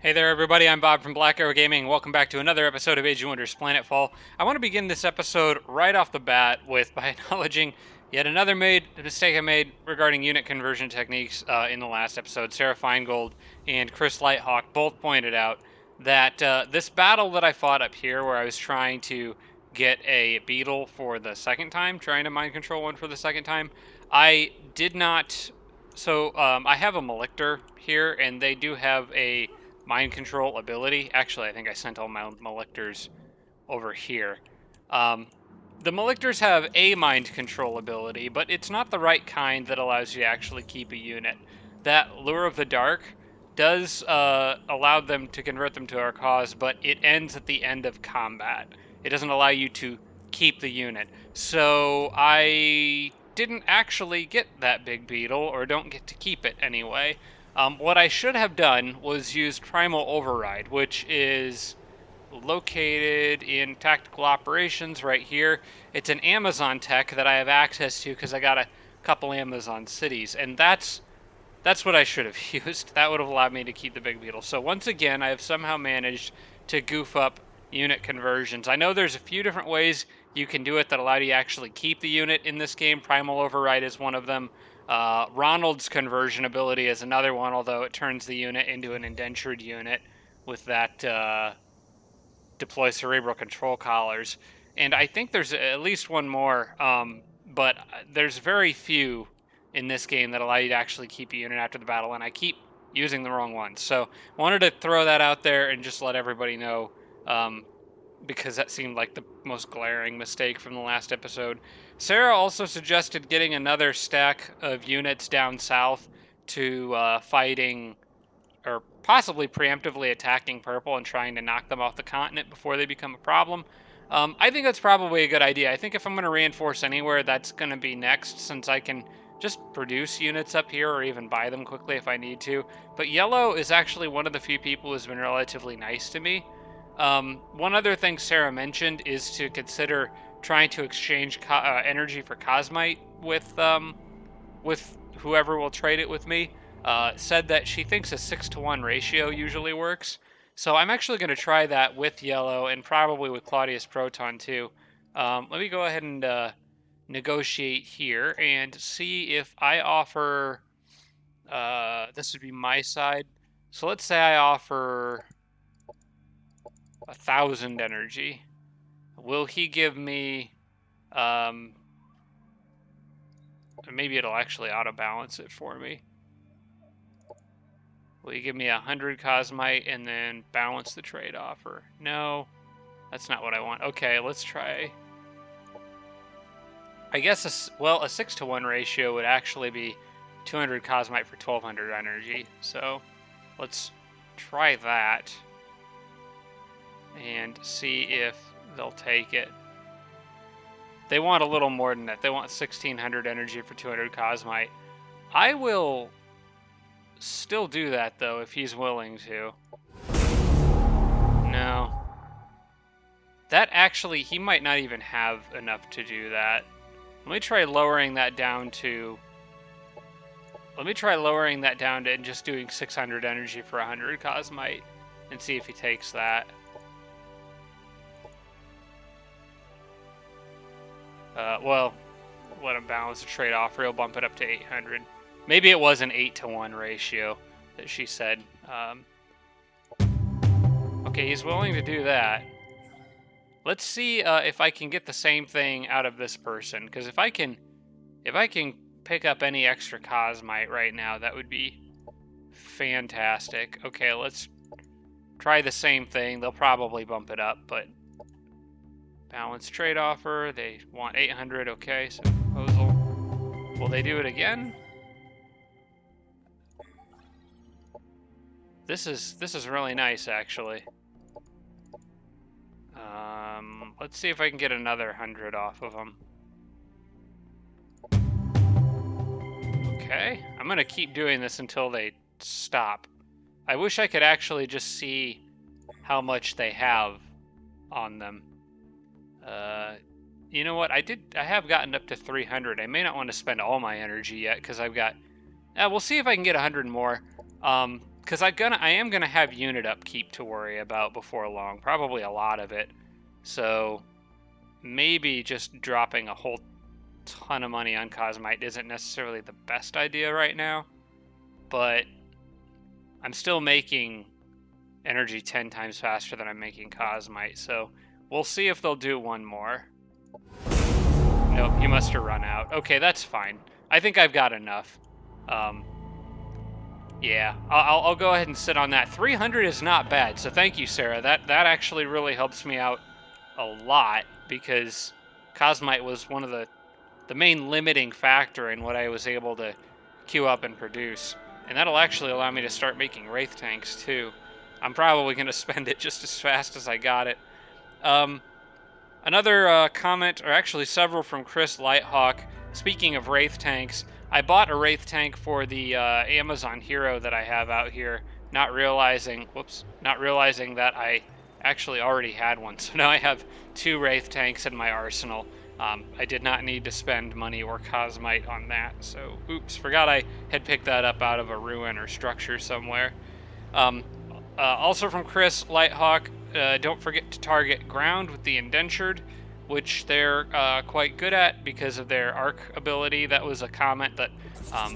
Hey there, everybody. I'm Bob from Black Arrow Gaming. Welcome back to another episode of Age of Wonders Planetfall. I want to begin this episode right off the bat by acknowledging yet another mistake I made regarding unit conversion techniques in the last episode. Sarah Feingold and Chris Lighthawk both pointed out that this battle that I fought up here, where I was trying to get a beetle for the second time, trying to mind control one for the second time, I did not. So I have a Malictor here, and they do have a mind control ability. Actually, I think I sent all my Malictors over here. Um, the Malictors have a mind control ability, but it's not the right kind that allows you to actually keep a unit. That Lure of the Dark does allow them to convert them to our cause, but it ends at the end of combat. It doesn't allow you to keep the unit. So I didn't actually get that big beetle, or don't get to keep it anyway. What I should have done was use Primal Override, which is located in Tactical Operations right here. It's an Amazon tech that I have access to because I got a couple Amazon cities, and that's what I should have used. That would have allowed me to keep the big beetle. So once again, I have somehow managed to goof up unit conversions. I know there's a few different ways you can do it that allow you to actually keep the unit in this game. Primal Override is one of them. Ronald's conversion ability is another one, although it turns the unit into an indentured unit with that deploy cerebral control collars. And I think there's at least one more, but there's very few in this game that allow you to actually keep a unit after the battle, and I keep using the wrong ones. So wanted to throw that out there and just let everybody know, because that seemed like the most glaring mistake from the last episode. Sarah also suggested getting another stack of units down south to fighting, or possibly preemptively attacking purple and trying to knock them off the continent before they become a problem. I think that's probably a good idea. I think if I'm going to reinforce anywhere, that's going to be next, since I can just produce units up here or even buy them quickly if I need to. But yellow is actually one of the few people who's been relatively nice to me. One other thing Sarah mentioned is to consider trying to exchange energy for Cosmite with whoever will trade it with me. Said that she thinks a 6-to-1 ratio usually works. So I'm actually going to try that with yellow and probably with Claudius Proton too. Let me go ahead and negotiate here and see if I offer. This would be my side. So let's say I offer 1,000 energy. Will he give me? Maybe it'll actually auto balance it for me. Will you give me 100 Cosmite and then balance the trade offer? No, that's not what I want. Okay, let's try. I guess, a 6-to-1 ratio would actually be 200 Cosmite for 1,200 energy. So let's try that and see if they'll take it. They want a little more than that. They want 1,600 energy for 200 Cosmite. I will still do that, though, if he's willing to. No. That actually, he might not even have enough to do that. Let me try lowering that down to... Let me try lowering that down to just doing 600 energy for 100 Cosmite and see if he takes that. Well, let him balance the trade offer. He'll bump it up to 800. Maybe it was an 8-to-1 ratio that she said. Okay, he's willing to do that. Let's see if I can get the same thing out of this person, because if I can pick up any extra Cosmite right now, that would be fantastic. Okay, let's try the same thing. They'll probably bump it up, but balance trade offer. They want 800. Okay, so proposal. Will they do it again? This is really nice, actually. Let's see if I can get another 100 off of them. Okay, I'm gonna keep doing this until they stop. I wish I could actually just see how much they have on them. You know what? I have gotten up to 300. I may not want to spend all my energy yet because I've got. We'll see if I can get 100 more. because I am gonna have unit upkeep to worry about before long, probably a lot of it. So maybe just dropping a whole ton of money on Cosmite isn't necessarily the best idea right now, but I'm still making energy 10 times faster than I'm making Cosmite, so we'll see if they'll do one more. Nope, he must have run out. Okay, that's fine. I think I've got enough. Yeah, I'll go ahead and sit on that. 300 is not bad, so thank you, Sarah. That actually really helps me out a lot, because Cosmite was one of the main limiting factor in what I was able to queue up and produce. And that'll actually allow me to start making Wraith tanks, too. I'm probably going to spend it just as fast as I got it. Another comment, or actually several, from Chris Lighthawk. Speaking of Wraith tanks, I bought a Wraith tank for the Amazon Hero that I have out here, not realizing that I actually already had one. So now I have 2 Wraith tanks in my arsenal. I did not need to spend money or Cosmite on that, so oops, forgot I had picked that up out of a ruin or structure somewhere. Also from Chris Lighthawk, don't forget to target ground with the indentured, which they're quite good at because of their arc ability. That was a comment that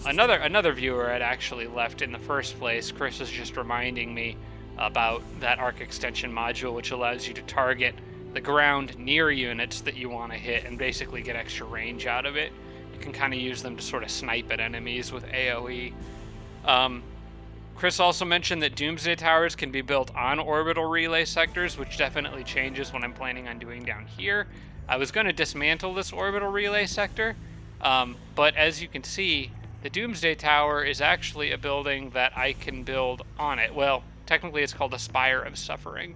another viewer had actually left in the first place. Chris is just reminding me about that arc extension module, which allows you to target the ground near units that you want to hit and basically get extra range out of it. You can kind of use them to sort of snipe at enemies with AoE. Chris also mentioned that Doomsday Towers can be built on orbital relay sectors, which definitely changes what I'm planning on doing down here. I was going to dismantle this orbital relay sector, but as you can see, the Doomsday Tower is actually a building that I can build on it. Well, technically it's called a Spire of Suffering,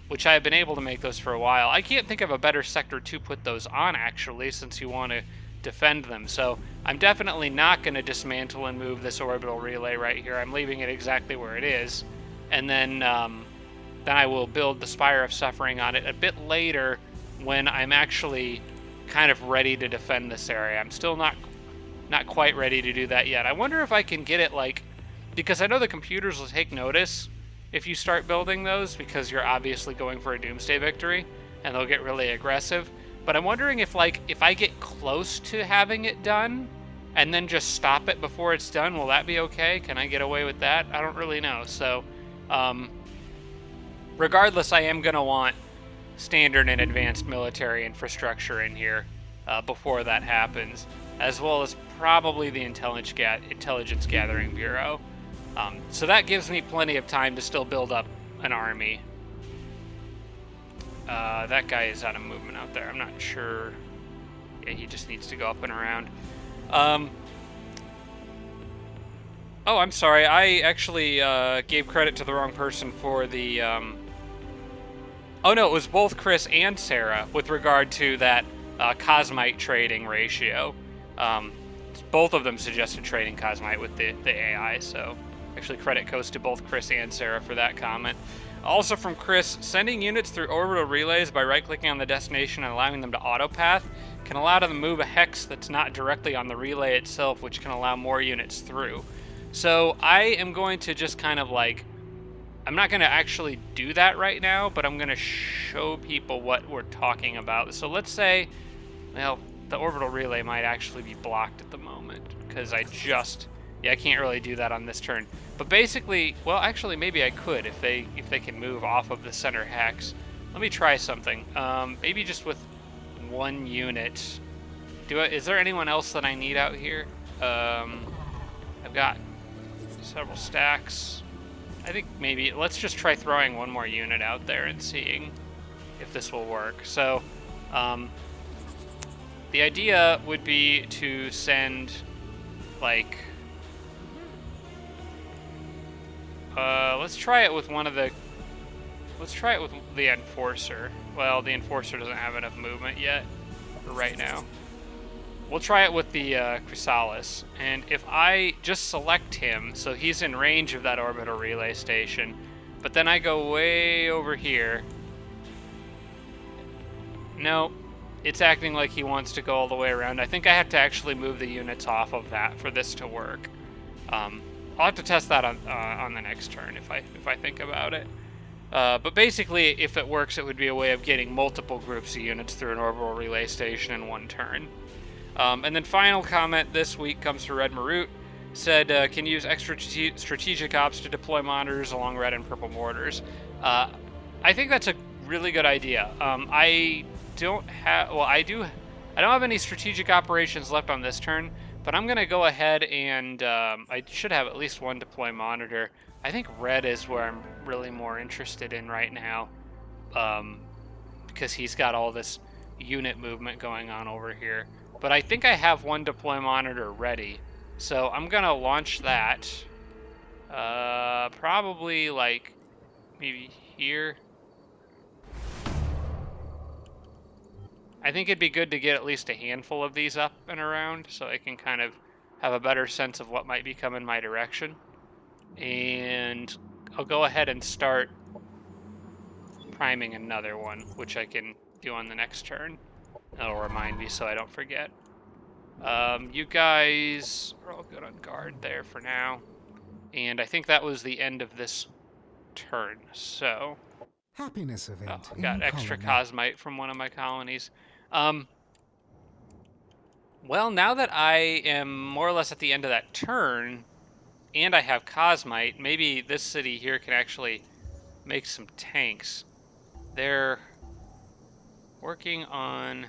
which I have been able to make those for a while. I can't think of a better sector to put those on, actually, since you want to defend them. So I'm definitely not going to dismantle and move this orbital relay right here. I'm leaving it exactly where it is. And then I will build the Spire of Suffering on it a bit later when I'm actually kind of ready to defend this area. I'm still not quite ready to do that yet. I wonder if I can get it, like, because I know the computers will take notice if you start building those, because you're obviously going for a Doomsday victory, and they'll get really aggressive. But I'm wondering if I get close to having it done and then just stop it before it's done, will that be okay? Can I get away with that? I don't really know. So regardless, I am going to want standard and advanced military infrastructure in here before that happens, as well as probably the Intelligence Gathering Bureau. So that gives me plenty of time to still build up an army. That guy is out of movement out there. I'm not sure. Yeah, he just needs to go up and around. Oh, I'm sorry. I actually gave credit to the wrong person for the... Oh, no, it was both Chris and Sarah with regard to that Cosmite trading ratio. Both of them suggested trading Cosmite with the AI, so actually credit goes to both Chris and Sarah for that comment. Also from Chris, sending units through orbital relays by right-clicking on the destination and allowing them to autopath can allow them to move a hex that's not directly on the relay itself, which can allow more units through. So I am going to just kind of like, I'm not going to actually do that right now, but I'm going to show people what we're talking about. So let's say, well, the orbital relay might actually be blocked at the moment, because I can't really do that on this turn. But basically, well, actually, maybe I could if they can move off of the center hex. Let me try something. Maybe just with one unit. Is there anyone else that I need out here? I've got several stacks. I think maybe let's just try throwing one more unit out there and seeing if this will work. So, the idea would be to send, like, let's try it with the Enforcer. Well, the Enforcer doesn't have enough movement yet for right now. We'll try it with the Chrysalis, and if I just select him, so he's in range of that orbital relay station, but then I go way over here. No, it's acting like he wants to go all the way around. I think I have to actually move the units off of that for this to work. I'll have to test that on the next turn if I think about it. But basically, if it works, it would be a way of getting multiple groups of units through an orbital relay station in one turn. And then final comment this week comes from Red Marut. Said, can use extra strategic ops to deploy monitors along red and purple borders. I think that's a really good idea. I don't have, well, I don't have any strategic operations left on this turn, but I'm going to go ahead and I should have at least one deploy monitor. I think red is where I'm really more interested in right now, because he's got all this unit movement going on over here. But I think I have one deploy monitor ready, so I'm going to launch that. Probably like maybe here. I think it'd be good to get at least a handful of these up and around so I can kind of have a better sense of what might be coming my direction. And I'll go ahead and start priming another one, which I can do on the next turn. That'll remind me so I don't forget. You guys are all good on guard there for now. And I think that was the end of this turn, so... Happiness event. Oh, got extra Cosmite from one of my colonies. Well, now that I am more or less at the end of that turn, and I have Cosmite, maybe this city here can actually make some tanks. They're working on...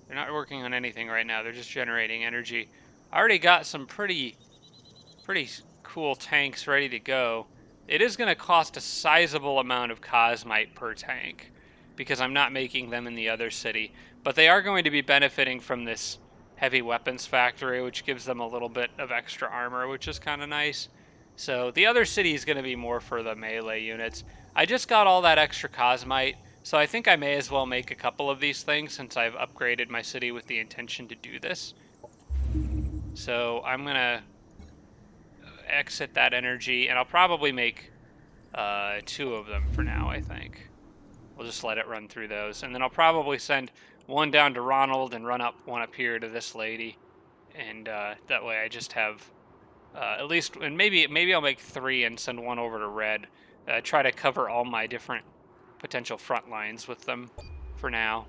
They're not working on anything right now. They're just generating energy. I already got some pretty cool tanks ready to go. It is going to cost a sizable amount of Cosmite per tank because I'm not making them in the other city. But they are going to be benefiting from this heavy weapons factory, which gives them a little bit of extra armor, which is kind of nice. So the other city is going to be more for the melee units. I just got all that extra Cosmite, so I think I may as well make a couple of these things since I've upgraded my city with the intention to do this. So I'm going to exit that energy, and I'll probably make 2 of them for now, I think. We'll just let it run through those. And then I'll probably send one down to Ronald and run one up here to this lady. And that way I just have at least, and maybe I'll make 3 and send one over to Red. Try to cover all my different potential front lines with them for now.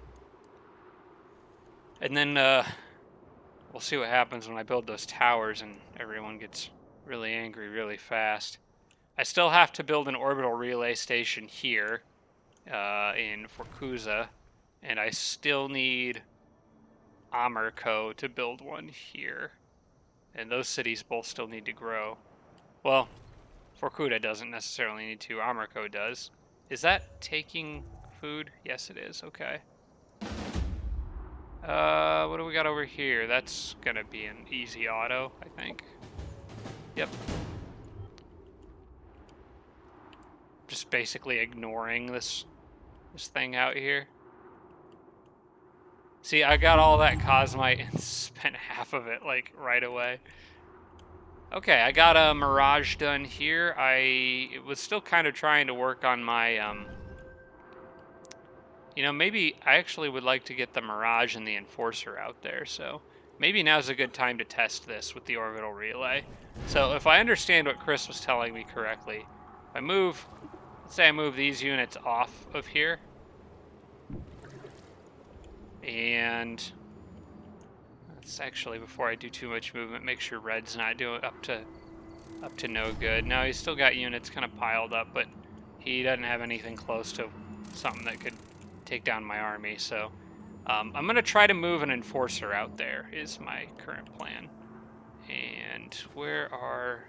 And then we'll see what happens when I build those towers and everyone gets really angry really fast. I still have to build an orbital relay station here in Forkuza, and I still need Amerco to build one here. And those cities both still need to grow. Well, Forkuda doesn't necessarily need to, Amerco does. Is that taking food? Yes, it is. Okay. What do we got over here? That's gonna be an easy auto, I think. Yep. Just basically ignoring this thing out here. See, I got all that Cosmite and spent half of it, like, right away. Okay, I got a Mirage done here. I was still kind of trying to work on my, you know, maybe I actually would like to get the Mirage and the Enforcer out there, so maybe now's a good time to test this with the orbital relay. So if I understand what Chris was telling me correctly, if I move, let's say I move these units off of here, and let's actually, before I do too much movement, make sure Red's not doing up to no good. Now he's still got units kind of piled up, but he doesn't have anything close to something that could take down my army. So I'm gonna try to move an Enforcer out there is my current plan. And where are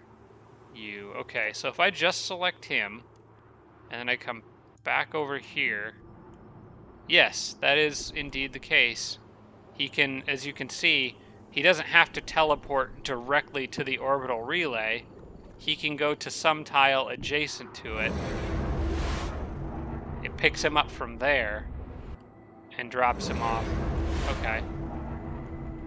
you? Okay, so if I just select him and then I come back over here, yes, that is indeed the case. He can, as you can see, he doesn't have to teleport directly to the orbital relay. He can go to some tile adjacent to it. It picks him up from there and drops him off. Okay.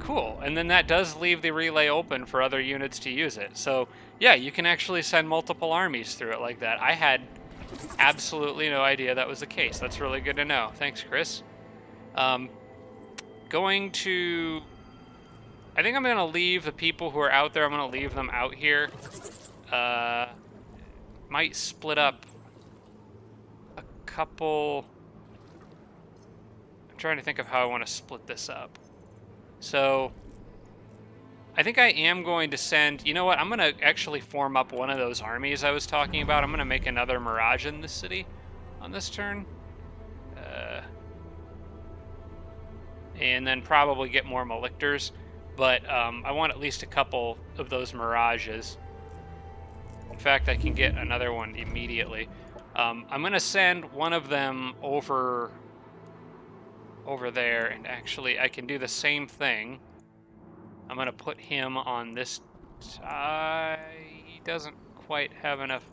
Cool. And then that does leave the relay open for other units to use it. So, yeah, you can actually send multiple armies through it like that. I had absolutely no idea that was the case. That's really good to know. Thanks, Chris. Going to I think I'm going to leave the people who are out there, I'm going to leave them out here. Might split up a couple... I'm trying to think of how I want to split this up. So I think I am going to send... You know what? I'm going to actually form up one of those armies I was talking about. I'm going to make another Mirage in this city on this turn. And then probably get more Malictors. But I want at least a couple of those Mirages. In fact, I can get another one immediately. I'm going to send one of them over there, and actually I can do the same thing. I'm going to put him on this side. He doesn't quite have enough.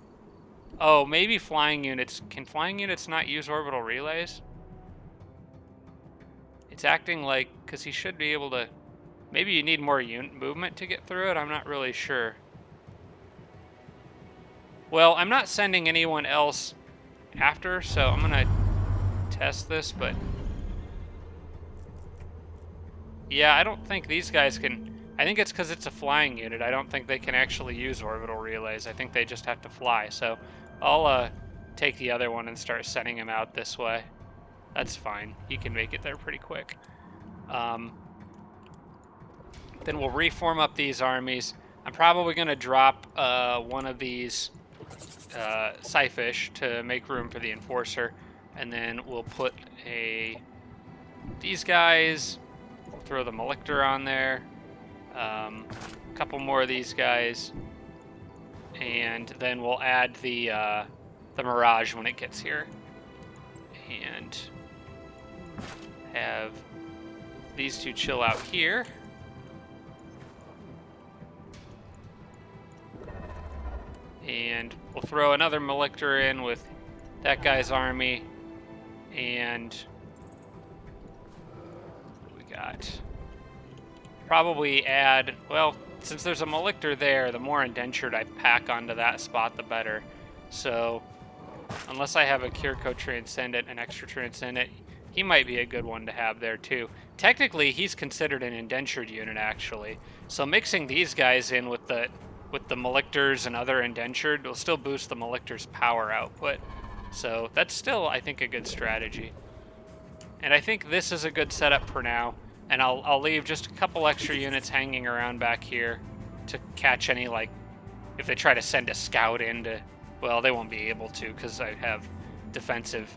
Oh, maybe flying units. Can flying units not use orbital relays? It's acting like, because he should be able to... Maybe you need more unit movement to get through it? I'm not really sure. Well, I'm not sending anyone else after, so I'm going to test this, but... Yeah, I don't think these guys can... I think it's because it's a flying unit. I don't think they can actually use orbital relays. I think they just have to fly, so I'll take the other one and start sending him out this way. That's fine. He can make it there pretty quick. Then we'll reform up these armies. I'm probably going to drop one of these Scyfish to make room for the Enforcer. And then we'll put these guys. We'll throw the Malictor on there. A couple more of these guys. And then we'll add the Mirage when it gets here. And have these two chill out here. And we'll throw another Malictor in with that guy's army. And what we got? Probably add, well, since there's a Malictor there, the more indentured I pack onto that spot, the better. So, unless I have a Kiriko Transcendent, an extra Transcendent, he might be a good one to have there too. Technically, he's considered an indentured unit, actually. So mixing these guys in with the Malictors and other indentured will still boost the Malictor's power output. So that's still, I think, a good strategy. And I think this is a good setup for now. And I'll leave just a couple extra units hanging around back here to catch any, like, if they try to send a scout in to, well, they won't be able to because I have defensive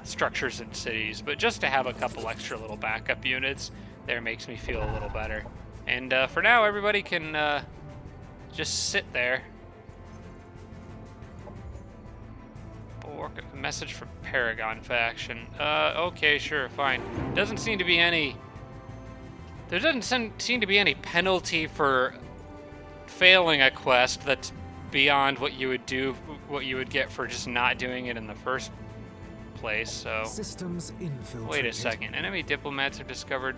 structures in cities. But just to have a couple extra little backup units there makes me feel a little better. And for now, everybody can just sit there. Message from Paragon faction. Okay, sure, fine. Doesn't seem to be any... There doesn't seem to be any penalty for failing a quest that's beyond what you would do, what you would get for just not doing it in the first place, so... Systems infiltrated. Wait a second. Enemy diplomats have been discovered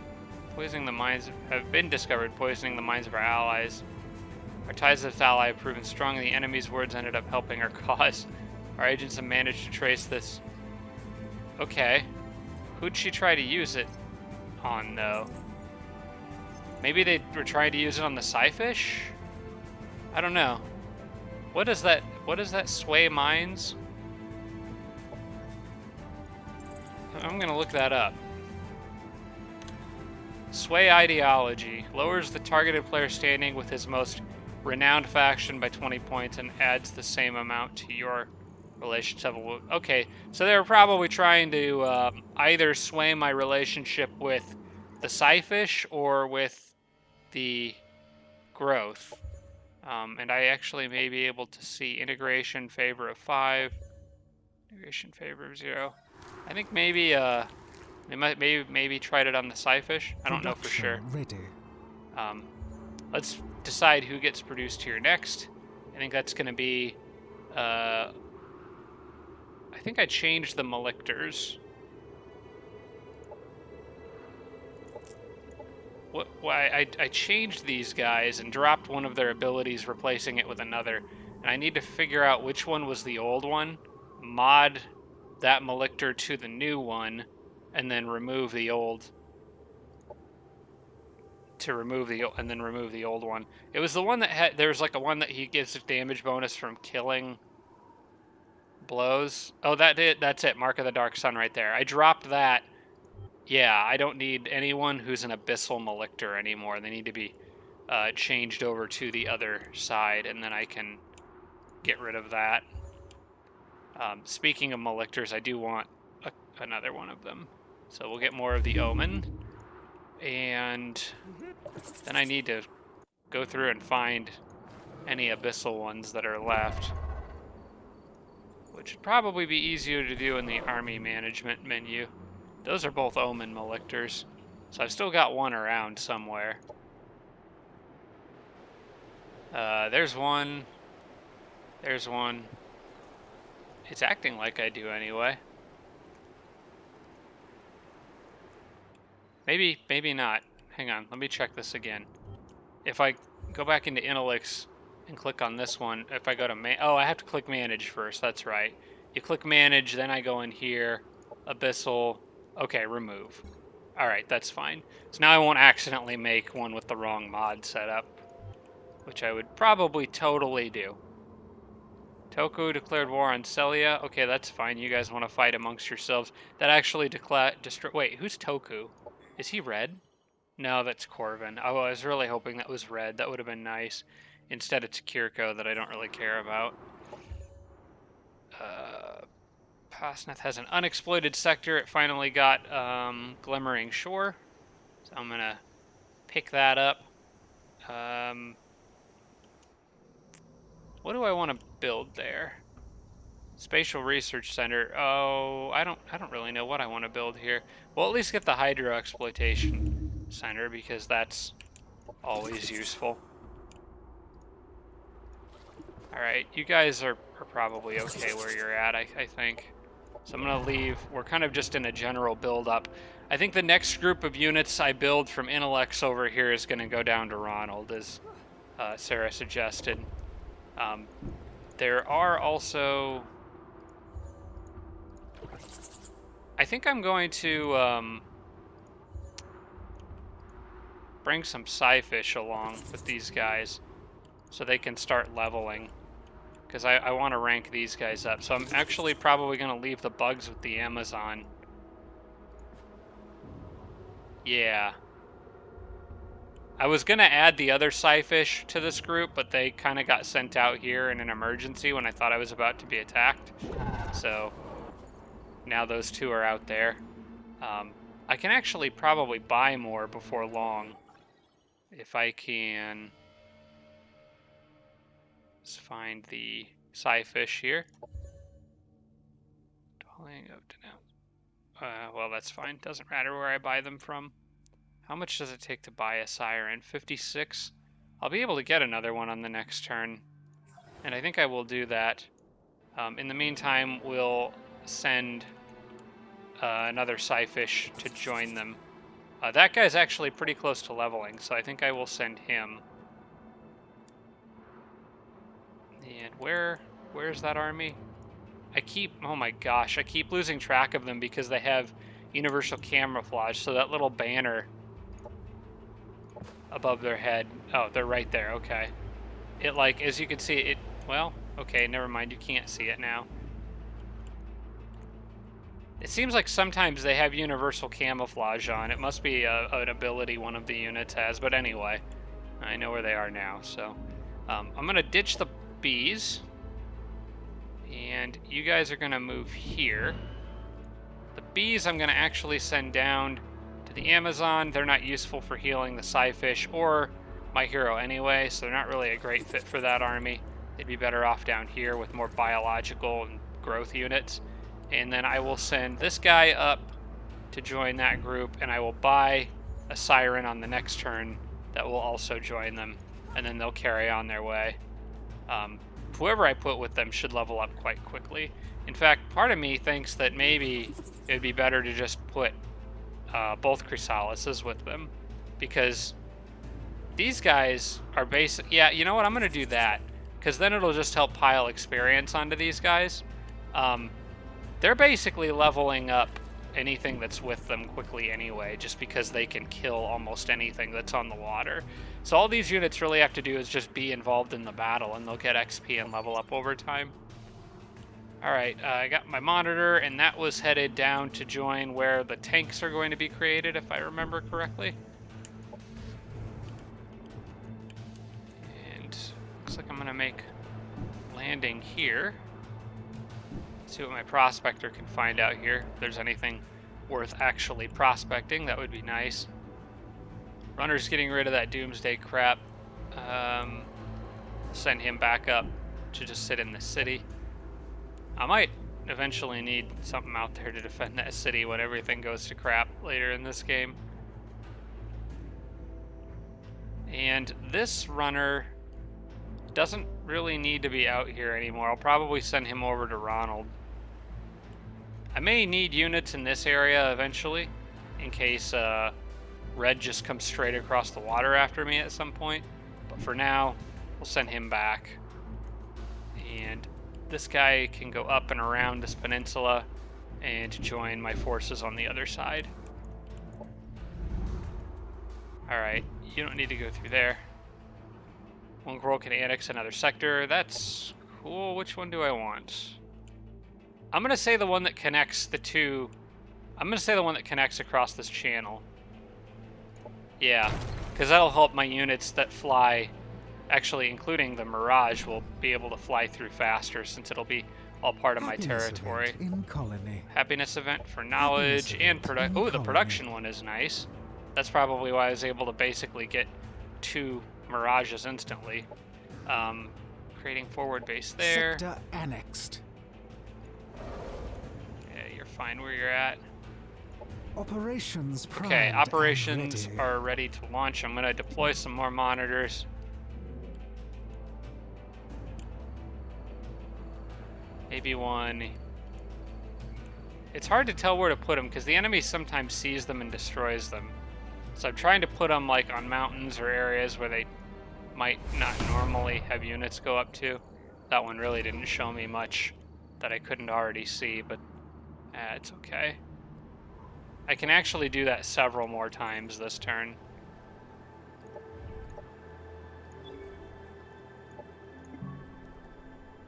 poisoning the minds of our allies. Our ties with this ally have proven strong, and the enemy's words ended up helping our cause. Our agents have managed to trace this. Okay. Who'd she try to use it on, though? Maybe they were trying to use it on the Scyfish? I don't know. What is that sway minds? I'm gonna look that up. Sway ideology. Lowers the targeted player standing with his most renowned faction by 20 points and adds the same amount to your relationship. Okay, so they were probably trying to either sway my relationship with the Scyfish or with the growth. And I actually may be able to see integration favor of 5, integration favor of 0. I think maybe they might maybe tried it on the Scyfish. I don't know for sure. Ready. Let's decide who gets produced here next. I think that's going to be. I think I changed the Malictors. I changed these guys and dropped one of their abilities, replacing it with another. And I need to figure out which one was the old one, mod that Malictor to the new one, and then remove the old to remove and then remove the old one. It was the one that had, there's like a one that he gives a damage bonus from killing blows. Oh, that's it. Mark of the Dark Sun right there. I dropped that. Yeah, I don't need anyone who's an Abyssal Malictor anymore. They need to be changed over to the other side, and then I can get rid of that. Speaking of Malictors, I do want another one of them. So we'll get more of the Omen. And then I need to go through and find any Abyssal ones that are left, which would probably be easier to do in the army management menu. Those are both Omen Malictors, so I've still got one around somewhere. There's one. There's one. It's acting like I do anyway. Maybe not. Hang on, let me check this again. If I go back into Intelix and click on this one, if I go to oh, I have to click Manage first, that's right. You click Manage, then I go in here, Abyssal, okay, remove. All right, that's fine. So now I won't accidentally make one with the wrong mod set up, which I would probably totally do. Toku declared war on Celia. Okay, that's fine. You guys want to fight amongst yourselves. That actually wait, who's Toku? Is he red? No, that's Corvin. Oh, I was really hoping that was red. That would have been nice. Instead, it's Kiriko that I don't really care about. Pasnath has an unexploited sector. It finally got Glimmering Shore. So I'm going to pick that up. What do I want to build there? Spatial Research Center. Oh, I don't really know what I want to build here. We'll at least get the Hydro Exploitation Center because that's always useful. Alright, you guys are probably okay where you're at, I think. So I'm going to leave. We're kind of just in a general build-up. I think the next group of units I build from Intellex over here is going to go down to Ronald, as Sarah suggested. There are also... I think I'm going to bring some Psyfish along with these guys so they can start leveling, because I want to rank these guys up. So I'm actually probably going to leave the bugs with the Amazon. Yeah. I was going to add the other Psyfish to this group, but they kind of got sent out here in an emergency when I thought I was about to be attacked. So now those two are out there. I can actually probably buy more before long. If I can... Let's find the Psyfish here. Dwelling of Denounce. Well, that's fine. Doesn't matter where I buy them from. How much does it take to buy a Siren? 56? I'll be able to get another one on the next turn. And I think I will do that. In the meantime, we'll send another Psyfish to join them. That guy's actually pretty close to leveling, so I think I will send him. And where's that army? Oh my gosh, I keep losing track of them because they have universal camouflage, so that little banner above their head, oh, they're right there, okay. It, like, as you can see, well, okay, never mind, you can't see it now. It seems like sometimes they have universal camouflage on. It must be an ability one of the units has, but anyway, I know where they are now, so. I'm gonna ditch the bees, and you guys are gonna move here. The bees I'm gonna actually send down to the Amazon. They're not useful for healing the Psyfish or my hero anyway, so they're not really a great fit for that army. They'd be better off down here with more biological and growth units. And then I will send this guy up to join that group, and I will buy a Siren on the next turn that will also join them, and then they'll carry on their way. Whoever I put with them should level up quite quickly. In fact, part of me thinks that maybe it would be better to just put both Chrysalises with them, because these guys are basic. Yeah, you know what? I'm going to do that, because then it'll just help pile experience onto these guys. They're basically leveling up anything that's with them quickly anyway, just because they can kill almost anything that's on the water. So all these units really have to do is just be involved in the battle, and they'll get XP and level up over time. All right, I got my monitor, and that was headed down to join where the tanks are going to be created, if I remember correctly. And looks like I'm going to make landing here. See what my prospector can find out here. If there's anything worth actually prospecting, that would be nice. Runner's getting rid of that doomsday crap. Send him back up to just sit in the city. I might eventually need something out there to defend that city when everything goes to crap later in this game. And this runner doesn't really need to be out here anymore. I'll probably send him over to Ronald. I may need units in this area eventually, in case Red just comes straight across the water after me at some point. But for now, we'll send him back. And this guy can go up and around this peninsula and join my forces on the other side. Alright, you don't need to go through there. One girl can annex another sector. That's cool. Which one do I want? I'm going to say the one that connects the two. I'm going to say the one that connects across this channel. Yeah, because that'll help my units that fly, actually including the Mirage, will be able to fly through faster since it'll be all part of my territory. In colony. Happiness event for knowledge and product. Oh, the production one is nice. That's probably why I was able to basically get 2 Mirages instantly. Creating forward base there. Sector annexed. Yeah, you're fine where you're at. Operations primed. Okay, operations are ready to launch. I'm going to deploy some more monitors. Maybe one. It's hard to tell where to put them because the enemy sometimes sees them and destroys them. So I'm trying to put them like on mountains or areas where they might not normally have units go up to. That one really didn't show me much that I couldn't already see, but it's okay. I can actually do that several more times this turn.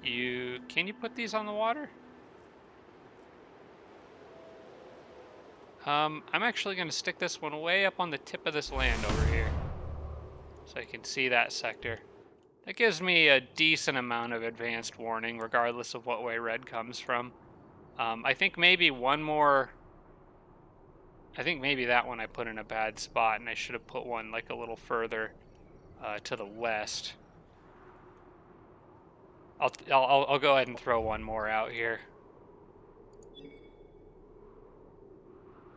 Can you put these on the water? I'm actually going to stick this one way up on the tip of this land over here, so I can see that sector. That gives me a decent amount of advanced warning, regardless of what way red comes from. I think maybe one more. I think maybe that one I put in a bad spot, and I should have put one like a little further to the west. I'll go ahead and throw one more out here.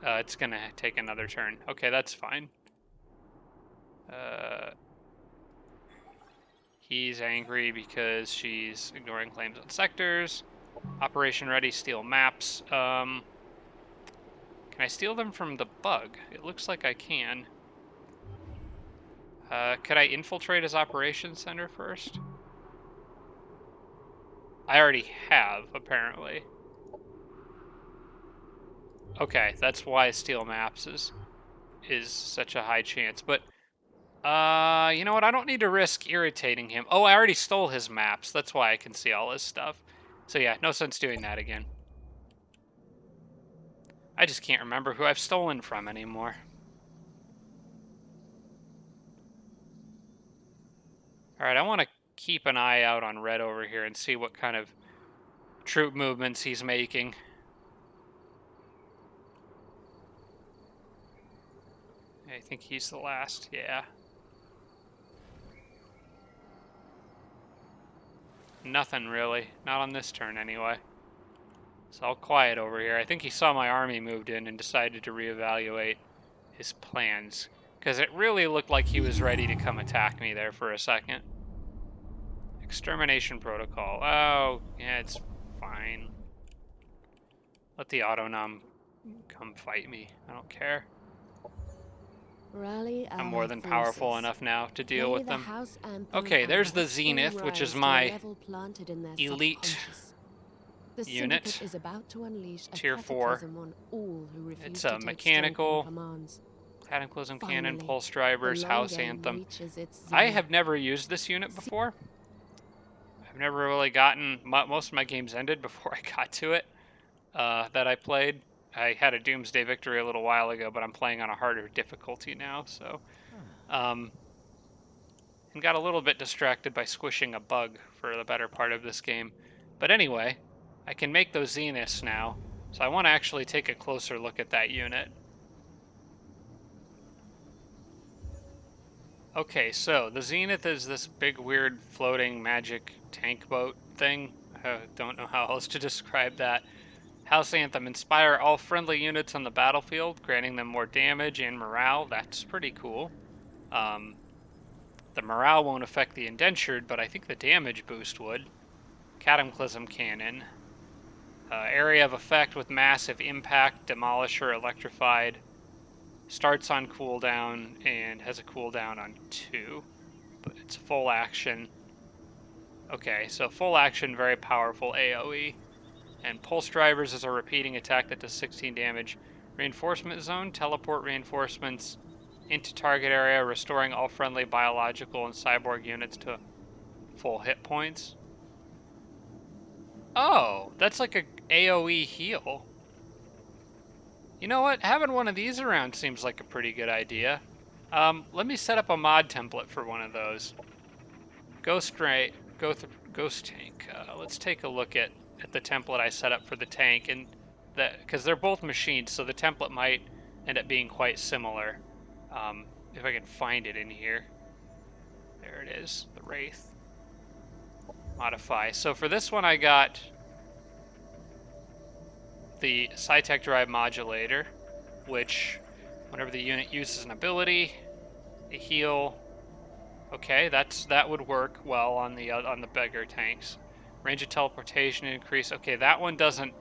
It's gonna take another turn. Okay, that's fine. He's angry because she's ignoring claims on sectors. Operation ready, steal maps. Can I steal them from the bug? It looks like I can. Could I infiltrate his operations center first? I already have, apparently. Okay, that's why steal maps is such a high chance. But, you know what? I don't need to risk irritating him. Oh, I already stole his maps. That's why I can see all his stuff. So yeah, no sense doing that again. I just can't remember who I've stolen from anymore. Alright, I want to keep an eye out on red over here and see what kind of troop movements he's making. I think he's the last, yeah. Nothing really. Not on this turn anyway. It's all quiet over here. I think he saw my army moved in and decided to reevaluate his plans. Because it really looked like he was ready to come attack me there for a second. Extermination protocol. Oh, yeah, it's fine. Let the autonom come fight me. I don't care. I'm more than powerful enough now to deal with them. Okay, there's the Zenith, which is my elite The unit. Syndicate is about to unleash a Tier 4. cataclysm on all who refuse It's to a take strengthening mechanical, commands. Cataclysm Cannon, Finally, Pulse the Drivers, long House game Anthem. reaches its I zenith. have never used this unit before. I've never really gotten... Most of my games ended before I got to it that I played. I had a Doomsday Victory a little while ago, but I'm playing on a harder difficulty now, so... and got a little bit distracted by squishing a bug for the better part of this game. But anyway, I can make those Zeniths now, so I want to actually take a closer look at that unit. Okay, so the Zenith is this big, weird, floating magic tank boat thing. I don't know how else to describe that. House Anthem. Inspire all friendly units on the battlefield, granting them more damage and morale. That's pretty cool. The morale won't affect the indentured, but I think the damage boost would. Cataclysm Cannon. Area of effect with massive impact, demolisher, electrified. Starts on cooldown and has a cooldown on 2. But it's full action. Okay, so full action, very powerful AoE. And Pulse Drivers is a repeating attack that does 16 damage. Reinforcement Zone, teleport reinforcements into target area, restoring all friendly biological and cyborg units to full hit points. Oh, that's like a AoE heal. You know what? Having one of these around seems like a pretty good idea. Let me set up a mod template for one of those. Ghost Tank. Let's take a look at the template I set up for the tank, and that because they're both machines, so the template might end up being quite similar. If I can find it in here. There it is, the Wraith. Modify. So for this one I got the Psytech Drive Modulator, which whenever the unit uses an ability, a heal. Okay, that would work well on the bigger tanks. Range of teleportation increase. Okay, that one doesn't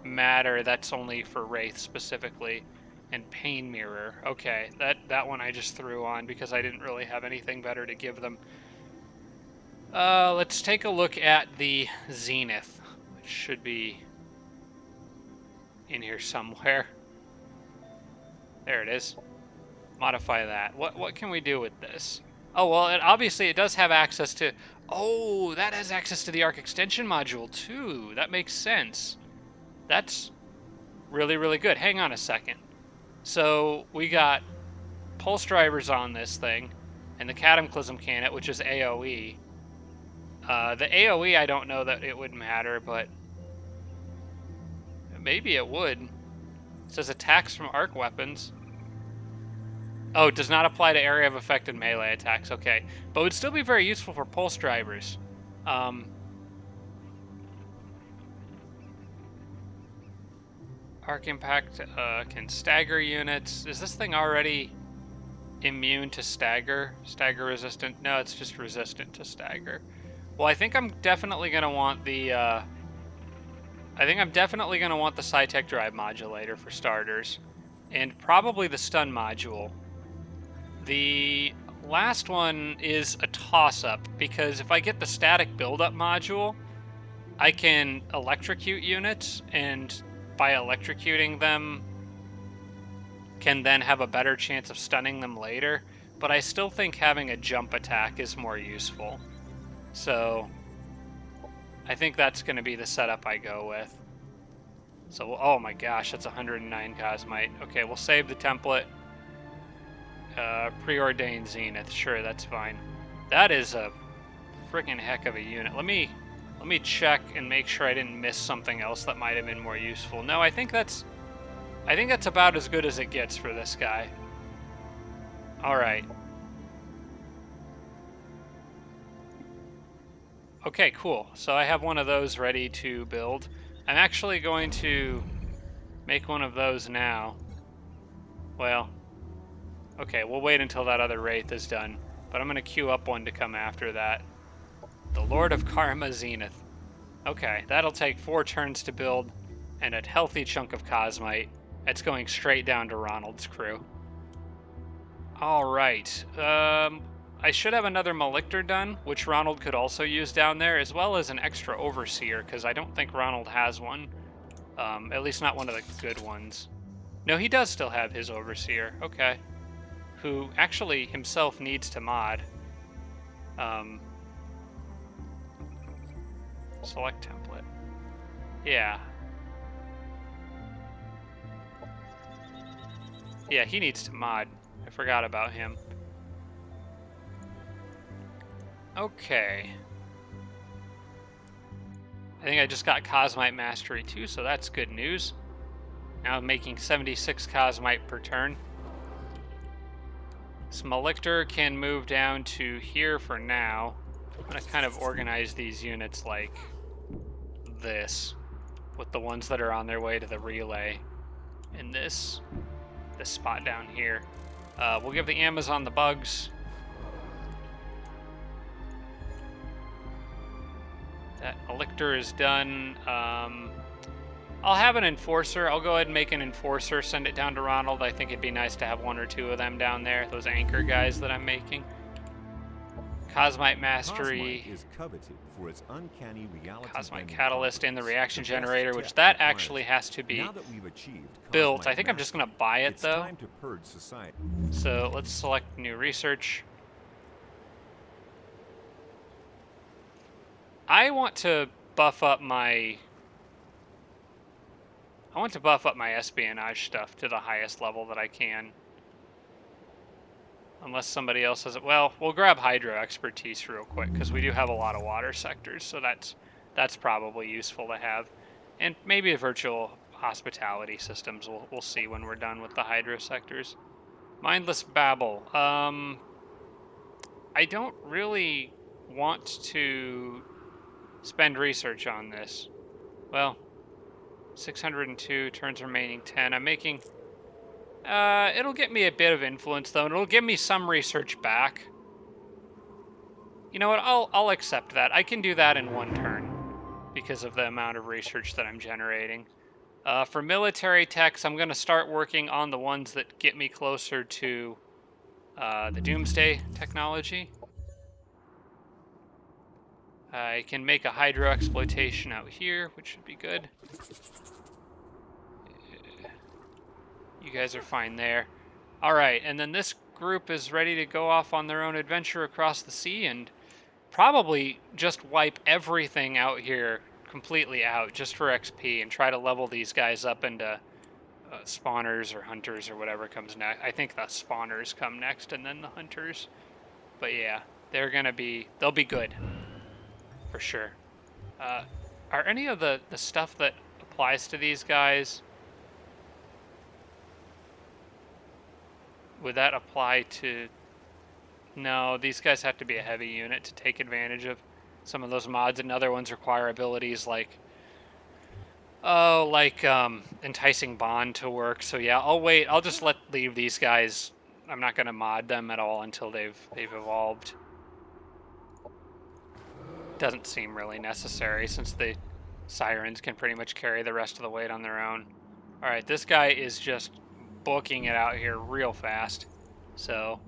matter. That's only for Wraith specifically. And Pain Mirror. Okay, that one I just threw on because I didn't really have anything better to give them. Let's take a look at the Zenith, which should be in here somewhere. There it is. Modify that. What can we do with this? Oh, well, obviously it does have access to... Oh, that has access to the Arc Extension module, too. That makes sense. That's really, really good. Hang on a second. So, we got Pulse Drivers on this thing, and the Cataclysm Cannon, which is AoE. The AoE, I don't know that it would matter, but... maybe it would. It says attacks from arc weapons. Oh, it does not apply to area of effect and melee attacks. Okay. But would still be very useful for Pulse Drivers. Arc Impact can stagger units. Is this thing already immune to stagger? Stagger resistant? No, it's just resistant to stagger. Well, I think I'm definitely going to want the... I think I'm definitely going to want the Psytech Drive Modulator for starters. And probably the Stun Module. The last one is a toss-up, because if I get the static build-up module, I can electrocute units, and by electrocuting them, can then have a better chance of stunning them later. But I still think having a jump attack is more useful. So, I think that's going to be the setup I go with. So, oh my gosh, that's 109 Cosmite. Okay, we'll save the template. Preordained Zenith. Sure, that's fine. That is a freaking heck of a unit. Let me check and make sure I didn't miss something else that might have been more useful. No, I think that's about as good as it gets for this guy. All right. Okay, cool. So I have one of those ready to build. I'm actually going to make one of those now. Well, okay, we'll wait until that other Wraith is done. But I'm going to queue up one to come after that. The Lord of Karma Zenith. Okay, that'll take 4 turns to build and a healthy chunk of Cosmite. It's going straight down to Ronald's crew. Alright, I should have another Malictor done, which Ronald could also use down there, as well as an extra Overseer, because I don't think Ronald has one. At least not one of the good ones. No, he does still have his Overseer. Okay. Who actually himself needs to mod. Select template. Yeah. Yeah, he needs to mod. I forgot about him. Okay. I think I just got Cosmite Mastery too, so that's good news. Now I'm making 76 Cosmite per turn. This Malictor can move down to here for now. I'm going to kind of organize these units like this, with the ones that are on their way to the relay in this spot down here. We'll give the Amazon the bugs. That Malictor is done. I'll have an Enforcer. I'll go ahead and make an Enforcer, send it down to Ronald. I think it'd be nice to have one or two of them down there, those anchor guys that I'm making. Cosmite Mastery. Cosmite is coveted for its uncanny reality Cosmite Catalyst and the Reaction Generator, which that actually has to be built. I think I'm just going to buy it, though. Time to purge society. So let's select new research. I want to buff up my espionage stuff to the highest level that I can. Unless somebody else has it. Well, we'll grab Hydro Expertise real quick, because we do have a lot of water sectors, so that's probably useful to have. And maybe the virtual hospitality systems, we'll see when we're done with the Hydro sectors. Mindless Babble. I don't really want to spend research on this. Well, 602, turns remaining 10. I'm making... it'll get me a bit of influence, though, and it'll give me some research back. You know what? I'll accept that. I can do that in one turn because of the amount of research that I'm generating. For military techs, I'm going to start working on the ones that get me closer to the Doomsday technology. I can make a Hydro Exploitation out here, which should be good. You guys are fine there. Alright, and then this group is ready to go off on their own adventure across the sea and probably just wipe everything out here completely out just for XP and try to level these guys up into spawners or hunters or whatever comes next. I think the spawners come next and then the hunters. But yeah, they'll be good. For sure. Are any of the stuff that applies to these guys... Would that apply to... No, these guys have to be a heavy unit to take advantage of some of those mods, and other ones require abilities like... Enticing Bond to work. So yeah, I'll wait. I'll just leave these guys. I'm not going to mod them at all until they've evolved. Doesn't seem really necessary since the Sirens can pretty much carry the rest of the weight on their own. Alright, this guy is just booking it out here real fast, so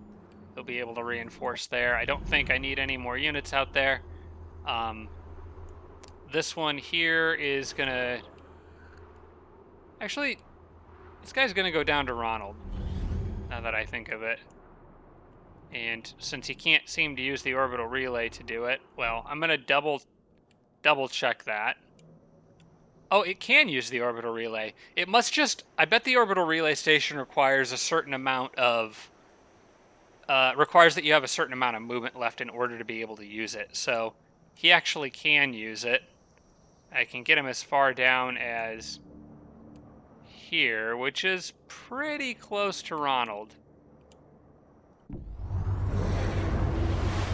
they'll be able to reinforce there. I don't think I need any more units out there. This one here is gonna... Actually, this guy's gonna go down to Ronald, now that I think of it. And since he can't seem to use the orbital relay to do it, well, I'm gonna double check that. Oh, it can use the orbital relay. It must just... I bet the orbital relay station requires a certain amount of... requires that you have a certain amount of movement left in order to be able to use it. So, he actually can use it. I can get him as far down as here, which is pretty close to Ronald.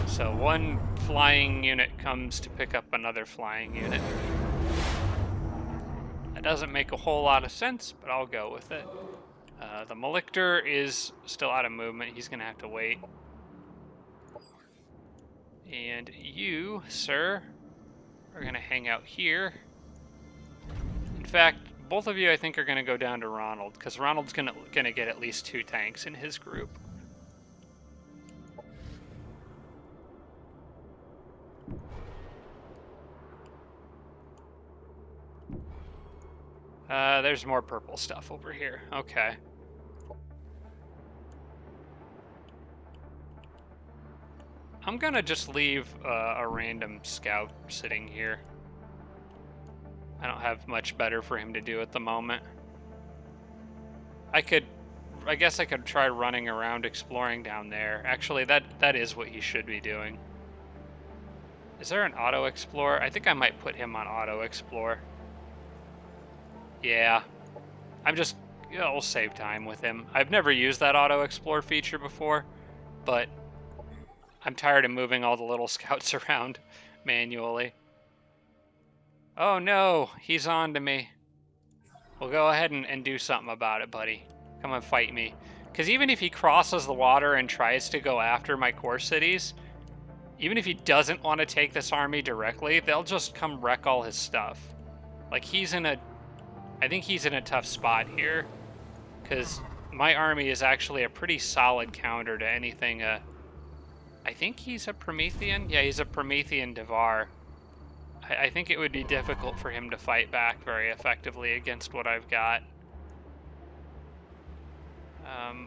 So one flying unit comes to pick up another flying unit. That doesn't make a whole lot of sense, but I'll go with it. The Malictor is still out of movement. He's going to have to wait. And you, sir, are going to hang out here. In fact, both of you, I think, are going to go down to Ronald, because Ronald's going to get at least 2 tanks in his group. There's more purple stuff over here. Okay. I'm gonna just leave a random scout sitting here. I don't have much better for him to do at the moment. I guess I could try running around exploring down there. Actually, that is what he should be doing. Is there an auto explore? I think I might put him on auto explore. Yeah. We'll save time with him. I've never used that auto explore feature before, but I'm tired of moving all the little scouts around manually. Oh no, he's on to me. Well, go ahead and do something about it, buddy. Come and fight me. Because even if he crosses the water and tries to go after my core cities, even if he doesn't want to take this army directly, they'll just come wreck all his stuff. Like, I think he's in a tough spot here. Because my army is actually a pretty solid counter to anything. I think he's a Promethean? Yeah, he's a Promethean Devar. I think it would be difficult for him to fight back very effectively against what I've got.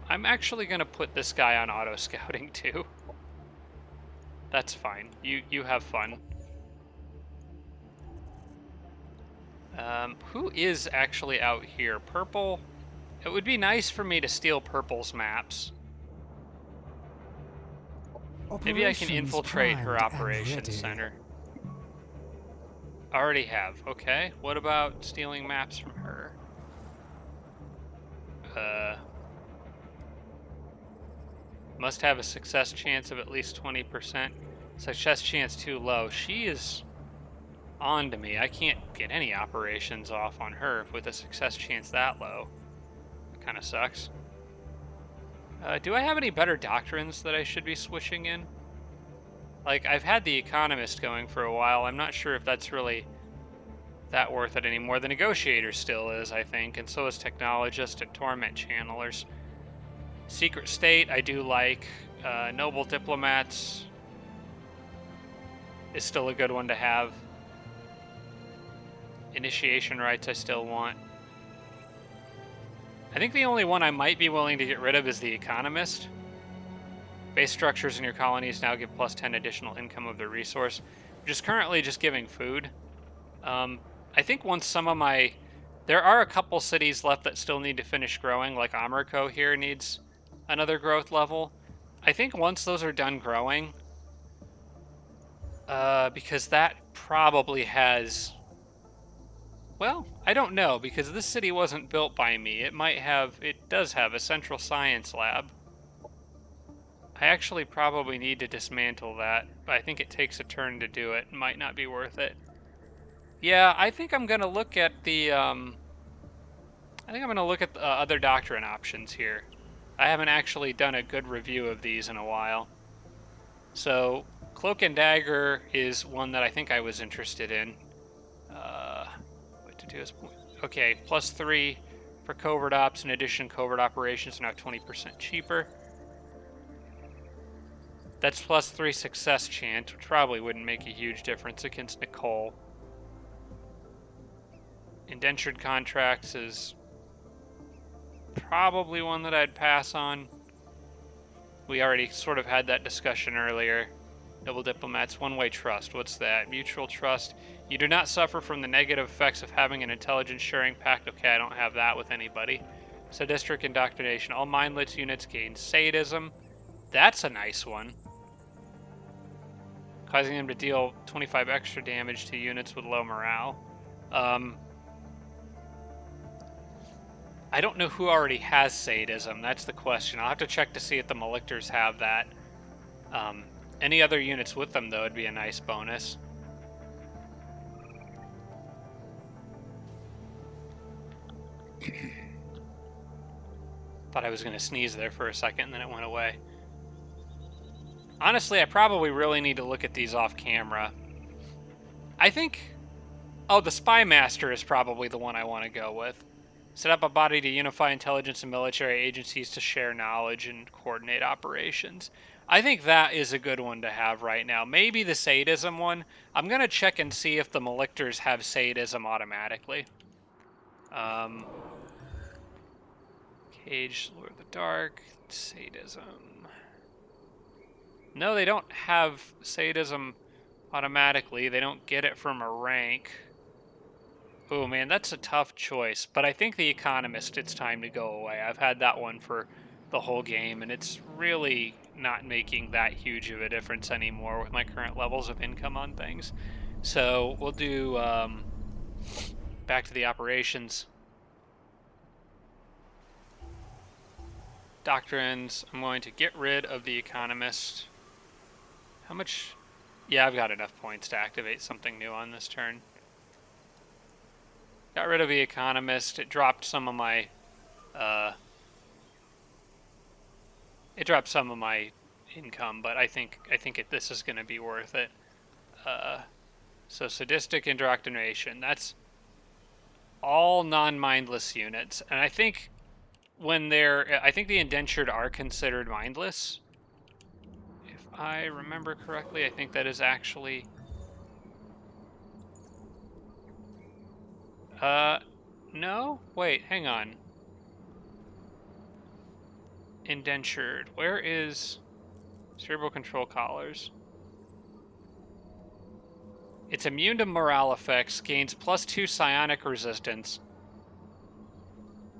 I'm actually going to put this guy on auto scouting too. That's fine. You have fun. Who is actually out here? Purple? It would be nice for me to steal Purple's maps. Maybe I can infiltrate her operations center. Already have. Okay. What about stealing maps from her? Must have a success chance of at least 20%. Success chance too low. She is on to me. I can't get any operations off on her with a success chance that low. Kind of sucks. Do I have any better doctrines that I should be switching in? Like, I've had the Economist going for a while. I'm not sure if that's really that worth it anymore. The Negotiator still is, I think, and so is Technologist and Torment Channelers. Secret State, I do like. Noble Diplomats is still a good one to have. Initiation Rights I still want. I think the only one I might be willing to get rid of is the Economist. Base structures in your colonies now give plus 10 additional income of the resource, which is currently just giving food. I think once some of my... There are a couple cities left that still need to finish growing, like Amrico here needs another growth level. I think once those are done growing, because that probably has... Well, I don't know, because this city wasn't built by me. It does have a central science lab. I actually probably need to dismantle that, but I think it takes a turn to do it. It might not be worth it. Yeah, I think I'm gonna look at the, other doctrine options here. I haven't actually done a good review of these in a while. So, Cloak and Dagger is one that I think I was interested in. What to do is... Okay, +3 for covert ops. In addition, covert operations are now 20% cheaper. That's +3 success chance, which probably wouldn't make a huge difference against Nicole. Indentured contracts is probably one that I'd pass on. We already sort of had that discussion earlier. Noble Diplomats, one-way trust. What's that? Mutual trust. You do not suffer from the negative effects of having an intelligence sharing pact. Okay, I don't have that with anybody. Sadistic indoctrination. All mindless units gain sadism. That's a nice one. Causing them to deal 25 extra damage to units with low morale. I don't know who already has sadism. That's the question. I'll have to check to see if the Malictors have that. Any other units with them, though, would be a nice bonus. Thought I was going to sneeze there for a second, and then it went away. Honestly, I probably really need to look at these off camera. I think... Oh, the Spy Master is probably the one I want to go with. Set up a body to unify intelligence and military agencies to share knowledge and coordinate operations. I think that is a good one to have right now. Maybe the sadism one. I'm going to check and see if the Malictors have sadism automatically. Um, Cage, Lure of the Dark, Sadism. No, they don't have Sadism automatically. They don't get it from a rank. Oh man, that's a tough choice. But I think the Economist, it's time to go away. I've had that one for the whole game, and it's really not making that huge of a difference anymore with my current levels of income on things. So we'll do back to the operations. Doctrines, I'm going to get rid of the Economist. How much? Yeah, I've got enough points to activate something new on this turn. Got rid of the Economist. It dropped some of my income, but I think this is going to be worth it. So sadistic indoctrination. That's all non-mindless units, and I think I think the indentured are considered mindless. If I remember correctly, I think that is actually. No? Wait, hang on. Indentured. Where is cerebral control collars? It's immune to morale effects, gains +2 psionic resistance,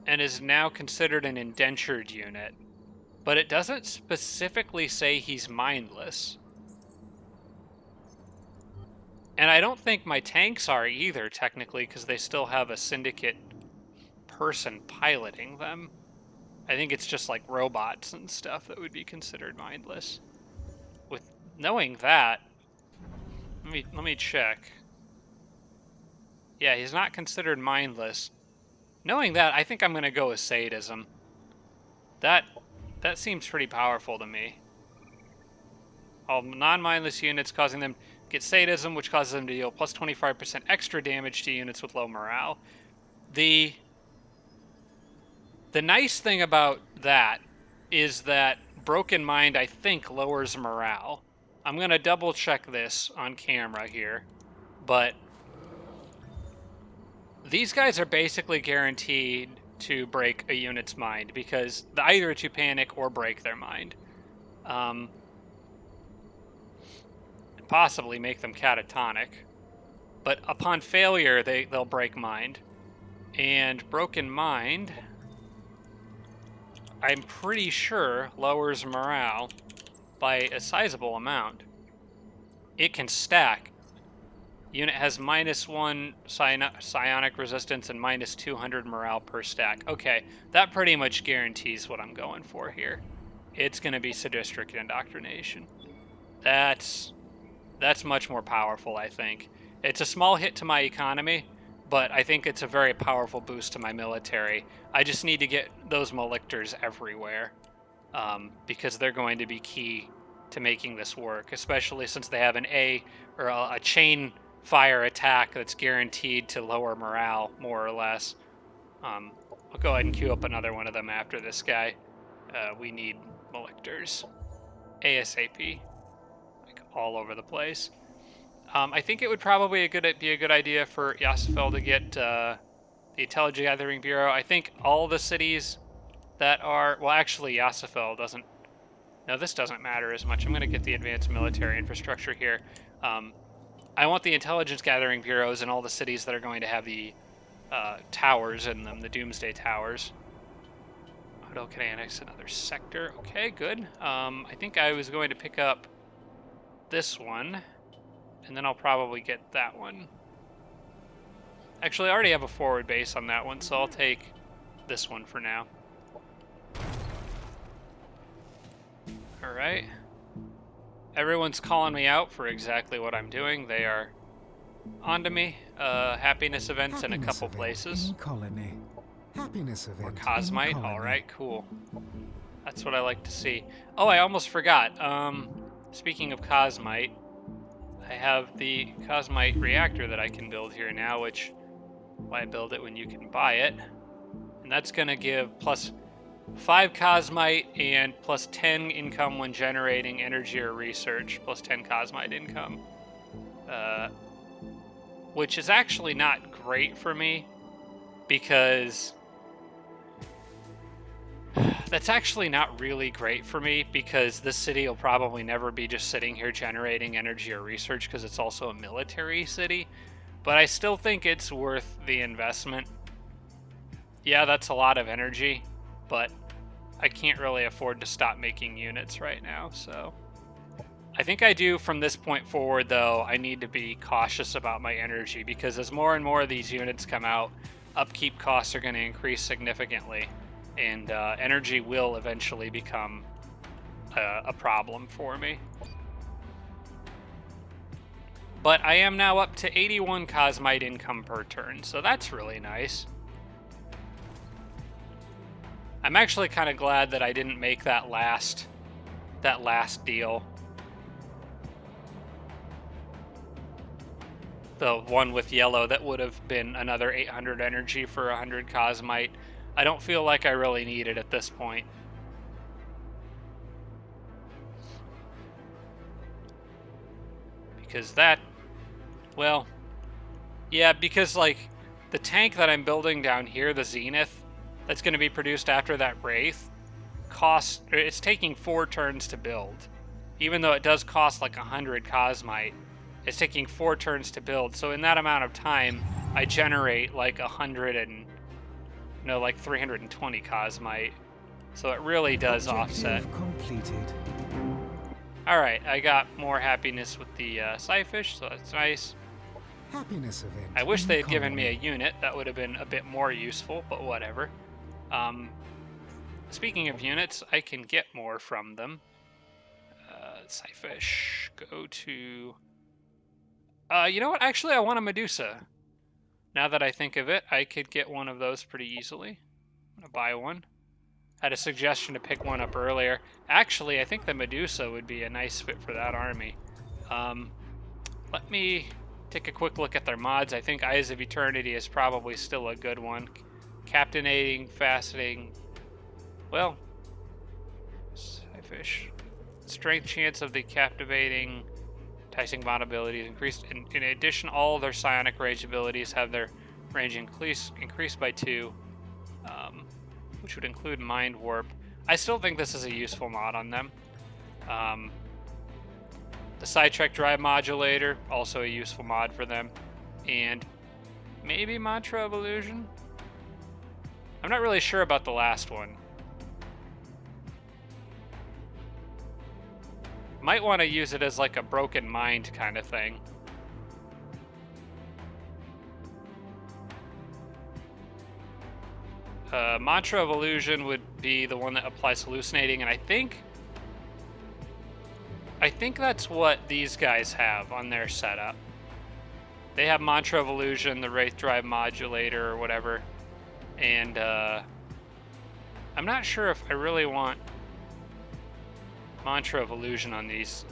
and is now considered an indentured unit. But it doesn't specifically say he's mindless. And I don't think my tanks are either, technically, because they still have a syndicate person piloting them. I think it's just like robots and stuff that would be considered mindless. With knowing that, let me check. Yeah, he's not considered mindless. Knowing that, I think I'm going to go with sadism. That seems pretty powerful to me. All non-mindless units causing them get sadism, which causes them to deal plus 25% extra damage to units with low morale. The nice thing about that is that Broken Mind, I think, lowers morale. I'm going to double check this on camera here, but these guys are basically guaranteed to break a unit's mind because either to panic or break their mind. Possibly make them catatonic. But upon failure, they'll break mind. And Broken Mind, I'm pretty sure, lowers morale by a sizable amount. It can stack. Unit has -1 psionic resistance and -200 morale per stack. Okay, that pretty much guarantees what I'm going for here. It's going to be sadistic indoctrination. That's much more powerful, I think. It's a small hit to my economy, but I think it's a very powerful boost to my military. I just need to get those malictors everywhere, because they're going to be key to making this work, especially since they have a chain fire attack that's guaranteed to lower morale, more or less. I'll go ahead and queue up another one of them after this guy. We need malictors. ASAP. Like all over the place. I think it would probably be a good idea for Yasafel to get the Intelligence Gathering Bureau. I think all the cities that are... Well, actually, Yasafel doesn't... No, this doesn't matter as much. I'm going to get the advanced military infrastructure here. I want the Intelligence Gathering Bureaus in all the cities that are going to have the towers in them, the Doomsday Towers. Orbital can annex another sector. Okay, good. I think I was going to pick up this one, and then I'll probably get that one. Actually, I already have a forward base on that one, so I'll take this one for now. Alright. Everyone's calling me out for exactly what I'm doing. They are onto me. Happiness events in a couple places. In colony. Happiness event. Or Cosmite. In colony. Alright, cool. That's what I like to see. Oh, I almost forgot. Speaking of Cosmite, I have the Cosmite reactor that I can build here now, which, why build it when you can buy it? And that's going to give +5 Cosmite and +10 income when generating energy or research, +10 Cosmite income. Which is actually not great for me, because that's actually not really great for me, because this city will probably never be just sitting here generating energy or research, because it's also a military city. But I still think it's worth the investment. Yeah, that's a lot of energy, but I can't really afford to stop making units right now, so... I think I do from this point forward, though, I need to be cautious about my energy, because as more and more of these units come out, upkeep costs are going to increase significantly, and energy will eventually become a problem for me. But I am now up to 81 Cosmite income per turn, so that's really nice. I'm actually kind of glad that I didn't make that last deal. The one with yellow that would have been another 800 energy for 100 Cosmite. I don't feel like I really need it at this point. Because that, well, yeah, because like the tank that I'm building down here, the Zenith, that's going to be produced after that Wraith, it's taking 4 turns to build. Even though it does cost like 100 Cosmite, it's taking 4 turns to build. So in that amount of time, I generate like 320 Cosmite. So it really does offset. Completed. Alright, I got more happiness with the Scyfish, so that's nice. Happiness event. I wish they had given me a unit. That would have been a bit more useful, but whatever. Speaking of units, I can get more from them. Scyfish, go to... you know what? Actually, I want a Medusa. Now that I think of it, I could get one of those pretty easily. I'm gonna buy one. Had a suggestion to pick one up earlier. Actually, I think the Medusa would be a nice fit for that army. Let me take a quick look at their mods. I think Eyes of Eternity is probably still a good one. Captivating, fascinating. Well, Scyfish. Strength chance of the captivating, enticing bond abilities increased. In addition, all their psionic range abilities have their range increased by 2, which would include Mind Warp. I still think this is a useful mod on them. The Sidetrack Drive Modulator, also a useful mod for them. And maybe Mantra of Illusion? I'm not really sure about the last one. Might want to use it as like a broken mind kind of thing. Mantra of Illusion would be the one that applies hallucinating, and I think that's what these guys have on their setup. They have Mantra of Illusion, the Wraith Drive Modulator, or whatever, and I'm not sure if I really want Mantra of Illusion on these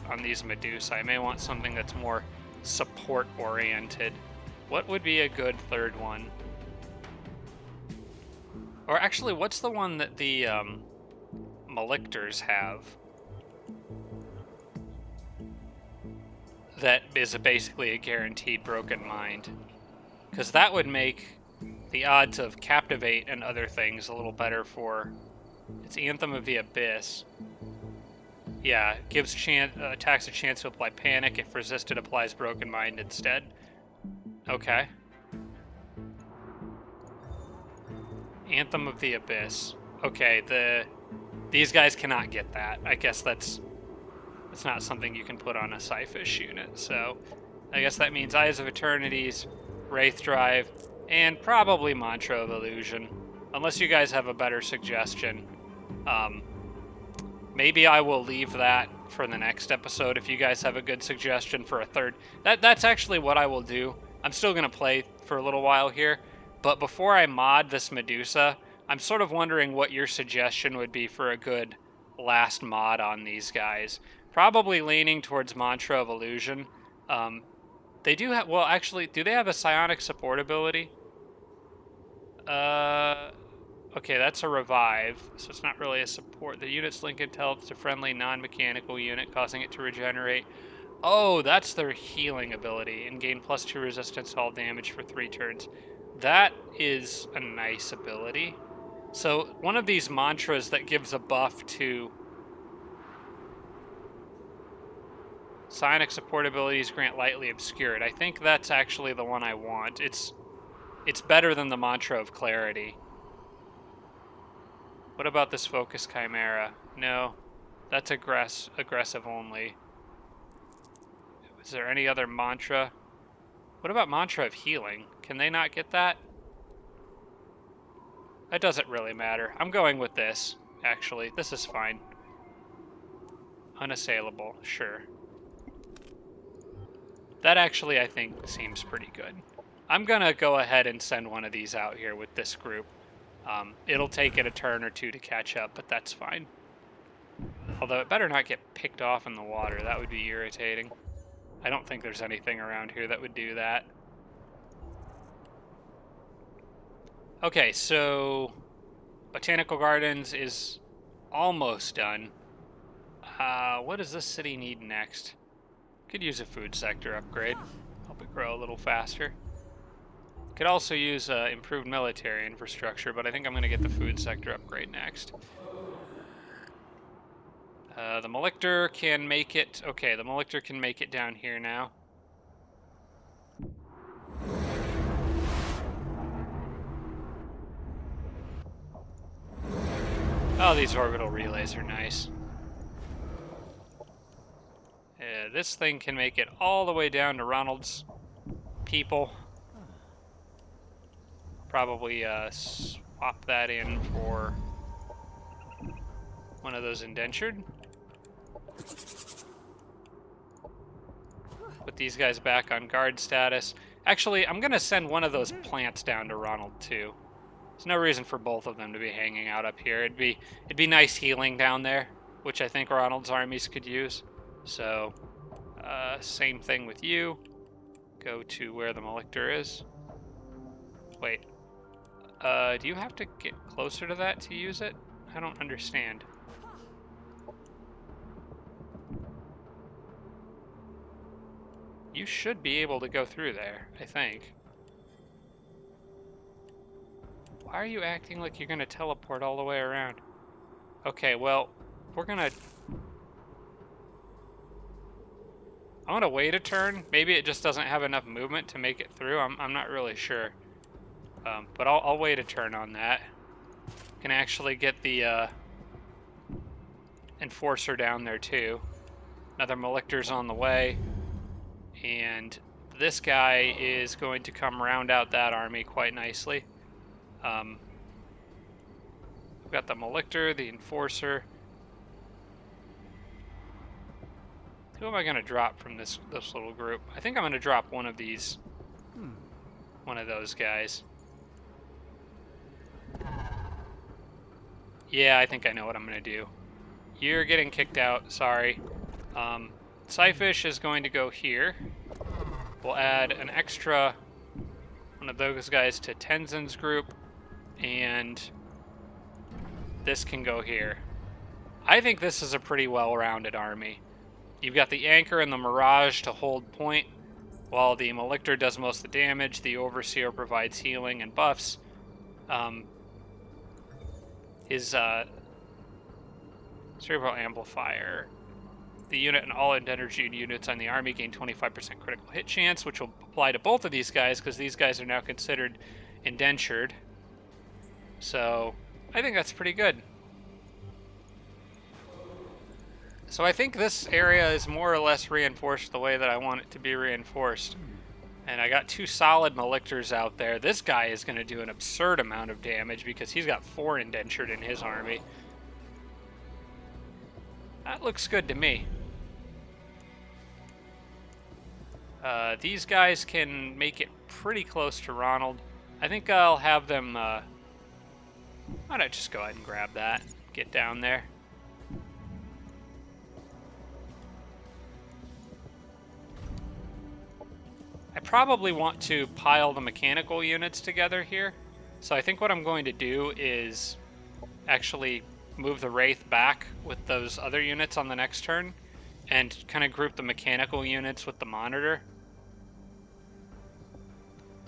Medusa. I may want something that's more support oriented. What would be a good third one? Or actually, what's the one that the Malictors have? That is basically a guaranteed broken mind. Because that would make the odds of Captivate and other things a little better for... It's Anthem of the Abyss. Yeah, gives attacks a chance to apply Panic. If resisted, applies Broken Mind instead. Okay. Anthem of the Abyss. Okay, these guys cannot get that. I guess that's not something you can put on a Scyfish unit. So I guess that means Eyes of Eternities, Wraith Drive, and probably Mantra of Illusion. Unless you guys have a better suggestion. Maybe I will leave that for the next episode if you guys have a good suggestion for a third. That's actually what I will do. I'm still going to play for a little while here, but before I mod this Medusa, I'm sort of wondering what your suggestion would be for a good last mod on these guys. Probably leaning towards Mantra of Illusion. They do have, well, actually, do they have a psionic support ability? Okay, that's a revive, so it's not really a support. The unit's link intel to friendly non-mechanical unit, causing it to regenerate. Oh, that's their healing ability, and gain +2 resistance to all damage for 3 turns. That is a nice ability. So one of these mantras that gives a buff to psionic support abilities grant lightly obscured. I think that's actually the one I want. It's better than the mantra of clarity. What about this focus chimera? No, that's aggressive only. Is there any other mantra? What about mantra of healing? Can they not get that? That doesn't really matter. I'm going with this, actually. This is fine. Unassailable, sure. That actually, I think, seems pretty good. I'm gonna go ahead and send one of these out here with this group. It'll take it a turn or two to catch up, but that's fine. Although it better not get picked off in the water. That would be irritating. I don't think there's anything around here that would do that. Okay, so Botanical Gardens is almost done. What does this city need next? Could use a food sector upgrade. Help it grow a little faster. Could also use improved military infrastructure, but I think I'm going to get the food sector upgrade next. The Melictor can make it... Okay, the Melictor can make it down here now. Oh, these orbital relays are nice. This thing can make it all the way down to Ronald's people. Probably swap that in for one of those indentured. Put these guys back on guard status. Actually, I'm going to send one of those plants down to Ronald too. There's no reason for both of them to be hanging out up here. It'd be nice healing down there, which I think Ronald's armies could use. So, same thing with you. Go to where the Melictor is. Wait. Do you have to get closer to that to use it? I don't understand. You should be able to go through there, I think. Why are you acting like you're gonna teleport all the way around? Okay, well, we're gonna... I'm gonna wait a turn. Maybe it just doesn't have enough movement to make it through. I'm not really sure. But I'll wait a turn on that. Can actually get the Enforcer down there too. Another Melictor's on the way. And this guy is going to come round out that army quite nicely. We've got the Melictor, the Enforcer. Who am I going to drop from this little group? I think I'm going to drop one of these. One of those guys. Yeah, I think I know what I'm going to do. You're getting kicked out, sorry. Psyfish is going to go here. We'll add an extra one of those guys to Tenzin's group, and this can go here. I think this is a pretty well-rounded army. You've got the Anchor and the Mirage to hold point, while the Melictor does most of the damage. The Overseer provides healing and buffs. His Cerebral Amplifier. The unit and all energy units on the army gain 25% critical hit chance, which will apply to both of these guys because these guys are now considered indentured. So I think that's pretty good. So I think this area is more or less reinforced the way that I want it to be reinforced. And I got 2 solid Melictors out there. This guy is going to do an absurd amount of damage because he's got 4 indentured in his army. That looks good to me. These guys can make it pretty close to Ronald. I think I'll have them... why don't I just go ahead and grab that? Get down there. I probably want to pile the mechanical units together here. So I think what I'm going to do is actually move the Wraith back with those other units on the next turn and kind of group the mechanical units with the Monitor.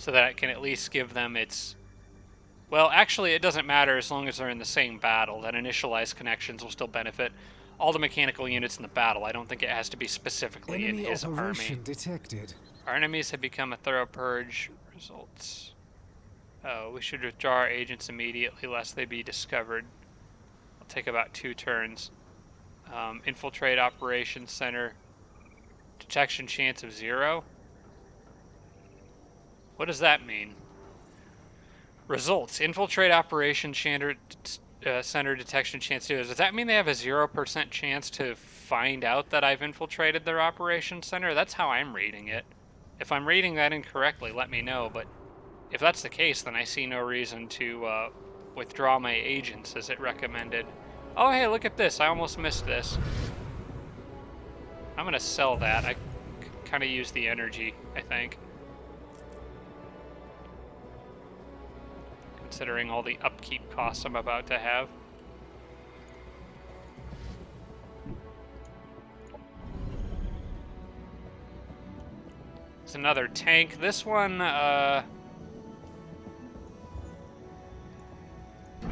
so that it can at least give them its... Well, actually, it doesn't matter as long as they're in the same battle. That initialized connections will still benefit all the mechanical units in the battle. I don't think it has to be specifically in Enemy his army. operation detected. Our enemies have become a thorough purge. Results. Oh, we should withdraw our agents immediately lest they be discovered. It'll take about 2 turns. Infiltrate operations center. Detection chance of 0. What does that mean? Results. Infiltrate operations center detection chance 0. Does that mean they have a 0% chance to find out that I've infiltrated their operations center? That's how I'm reading it. If I'm reading that incorrectly, let me know, but if that's the case, then I see no reason to withdraw my agents as it recommended. Oh, hey, look at this. I almost missed this. I'm going to sell that. I kind of use the energy, I think. Considering all the upkeep costs I'm about to have. It's another tank. This one,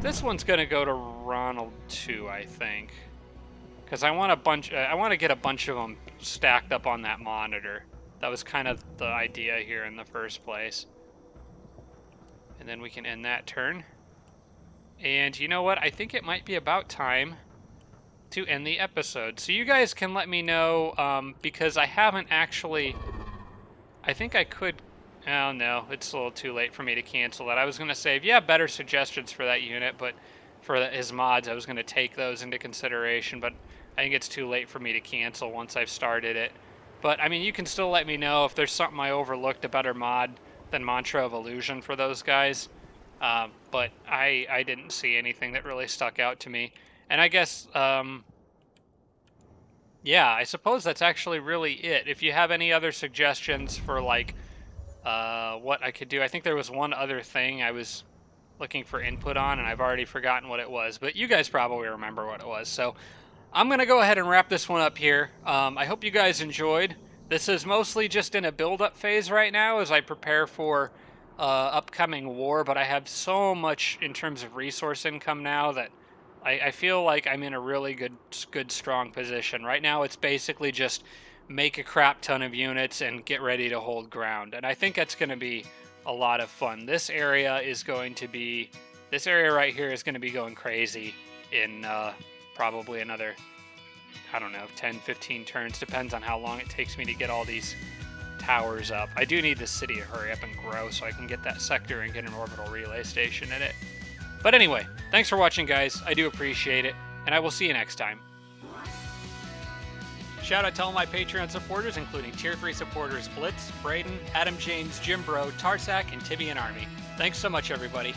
this one's gonna go to Ronald too, I think, because I want to get a bunch of them stacked up on that monitor. That was kind of the idea here in the first place. And then we can end that turn. And you know what? I think it might be about time to end the episode. So you guys can let me know, because I haven't actually... I think I could... Oh, no. It's a little too late for me to cancel it. I was going to say, if you have better suggestions for that unit, but for his mods, I was going to take those into consideration, but I think it's too late for me to cancel once I've started it. But, I mean, you can still let me know if there's something I overlooked, a better mod than Mantra of Illusion for those guys. But I didn't see anything that really stuck out to me. And I guess, yeah, I suppose that's actually really it. If you have any other suggestions for, like, what I could do. I think there was one other thing I was looking for input on, and I've already forgotten what it was. But you guys probably remember what it was. So I'm going to go ahead and wrap this one up here. I hope you guys enjoyed. This is mostly just in a build-up phase right now as I prepare for upcoming war, but I have so much in terms of resource income now that I feel like I'm in a really good, strong position. Right now it's basically just make a crap ton of units and get ready to hold ground, and I think that's going to be a lot of fun. This area right here is going to be going crazy in probably another, I don't know, 10, 15 turns. Depends on how long it takes me to get all these towers up. I do need this city to hurry up and grow so I can get that sector and get an orbital relay station in it. But anyway, thanks for watching, guys. I do appreciate it, and I will see you next time. Shout out to all my Patreon supporters, including Tier 3 supporters Blitz, Braden, Adam James, Jim Bro, Tarsak, and Tibian Army. Thanks so much, everybody.